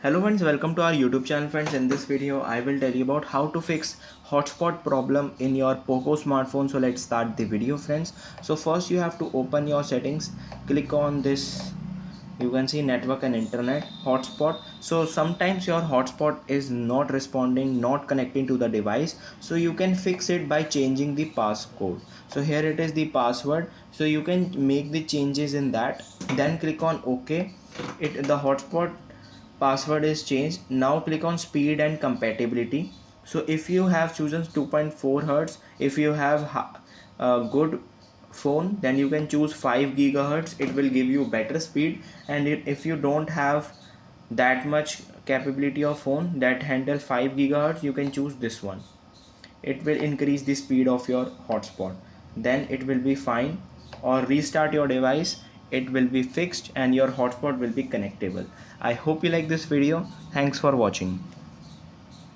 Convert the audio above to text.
Hello friends, welcome to our YouTube channel friends. In this video I will tell you about how to fix hotspot problem in your Poco smartphone. So let's start the video friends. So first you have to open your settings, click on this, you can see network and internet hotspot. So sometimes your hotspot is not responding, not connecting to the device, so you can fix it by changing the passcode. So here it is, the password, so you can make the changes in that, then click on OK. The hotspot password is changed. Now click on speed and compatibility. So if you have chosen 2.4 hertz, if you have a good phone, then you can choose 5 gigahertz. It will give you better speed. And if you don't have that much capability of phone that handle 5 gigahertz, you can choose this one. It will increase the speed of your hotspot, then it will be fine. Or restart your device, it will be fixed and your hotspot will be connectable. I hope you like this video. Thanks for watching.